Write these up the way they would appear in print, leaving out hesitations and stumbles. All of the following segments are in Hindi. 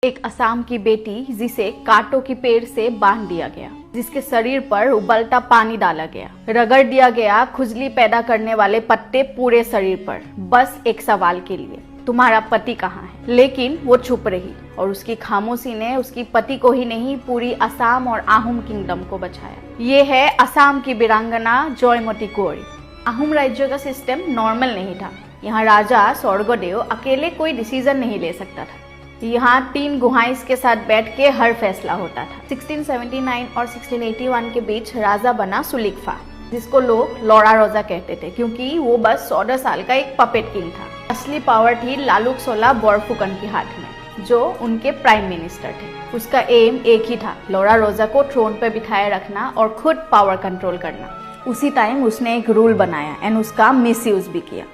एक असम की बेटी जिसे कांटों की पेड़ से बांध दिया गया, जिसके शरीर पर उबलता पानी डाला गया, रगड़ दिया गया खुजली पैदा करने वाले पत्ते पूरे शरीर पर, बस एक सवाल के लिए, तुम्हारा पति कहाँ है। लेकिन वो चुप रही और उसकी खामोशी ने उसकी पति को ही नहीं पूरी असम और आहूम किंगडम को बचाया। ये है असम की वीरांगना जयमती कुंवरी। आहूम राज्य का सिस्टम नॉर्मल नहीं था। यहाँ राजा स्वर्गदेव अकेले कोई डिसीजन नहीं ले सकता था। यहाँ 3 गुहाइस के साथ बैठ के हर फैसला होता था। 1679 और 1681 के बीच राजा बना सुलेखा, जिसको लोग लौरा रोजा कहते थे क्योंकि वो बस 14 साल का एक पपेट किंग था। असली पावर थी लालुक सोला बोरफुकन के हाथ में, जो उनके प्राइम मिनिस्टर थे। उसका एम एक ही था, लौरा रोजा को ट्रोन पर बिठाए रखना और खुद पावर कंट्रोल करना। उसी टाइम उसने एक रूल बनाया एंड उसका मिसयूज भी किया।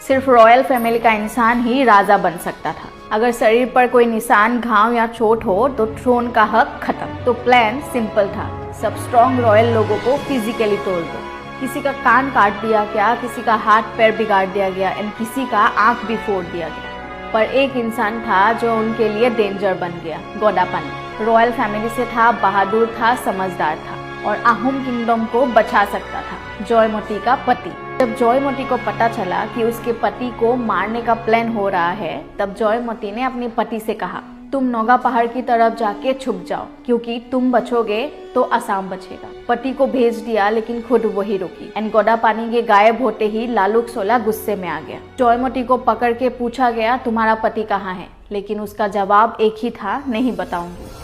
सिर्फ रॉयल फैमिली का इंसान ही राजा बन सकता था। अगर शरीर पर कोई निशान, घाव या चोट हो तो ट्रोन का हक खत्म। तो प्लान सिंपल था, सब स्ट्रॉन्ग रॉयल लोगों को फिजिकली तोड़ दो। किसी का कान काट दिया गया, किसी का हाथ पैर बिगाड़ दिया गया एंड किसी का आंख भी फोड़ दिया गया। पर एक इंसान था जो उनके लिए डेंजर बन गया, गोडापानी। रॉयल फैमिली से था, बहादुर था, समझदार था और आहूम किंगडम को बचा सकता था। जयमती का पति। जब जयमती को पता चला कि उसके पति को मारने का प्लान हो रहा है, तब जयमती ने अपने पति से कहा, तुम नोगा पहाड़ की तरफ जाके छुप जाओ, क्योंकि तुम बचोगे तो असम बचेगा। पति को भेज दिया लेकिन खुद वही रुकी एंड गोडापानी के गायब होते ही लालुक सोला गुस्से में आ गया। जयमती को पकड़ के पूछा गया, तुम्हारा पति कहाँ है? लेकिन उसका जवाब एक ही था, नहीं बताऊंगी।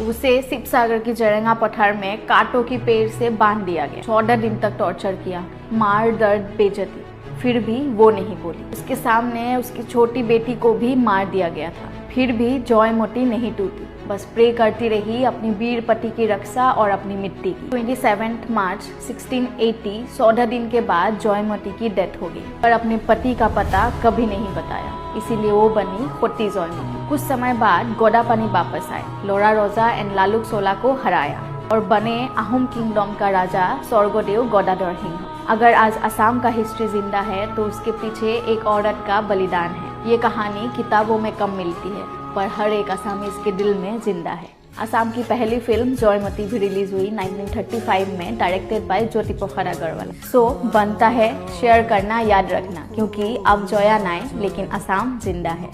उसे शिवसागर की जरेंगा पठार में कांटों की पेड़ से बांध दिया गया। 14 दिन तक टॉर्चर किया, मार, दर्द, बेइज्जती, फिर भी वो नहीं बोली। उसके सामने उसकी छोटी बेटी को भी मार दिया गया था, फिर भी जयमती नहीं टूटी, बस प्रे करती रही अपनी वीर पति की रक्षा और अपनी मिट्टी की। 27 मार्च 1680, 14 दिन के बाद जयमती की डेथ हो गई, पर अपने पति का पता कभी नहीं बताया, इसीलिए वो बनी खोटी जयमती। कुछ समय बाद गोडापानी वापस आए, लौरा रोजा एंड लालुक सोला को हराया और बने आहूम किंगडम का राजा स्वर्गदेव गदाधर सिंह। अगर आज असम का हिस्ट्री जिंदा है तो उसके पीछे एक औरत का बलिदान है। ये कहानी किताबों में कम मिलती है, पर हर एक असमीज के दिल में जिंदा है। असम की पहली फिल्म जयमती भी रिलीज हुई 1935 में, डायरेक्टेड बाय ज्योति प्रसाद अग्रवाल। सो बनता है शेयर करना, याद रखना, क्योंकि अब जोया नाय लेकिन असम जिंदा है।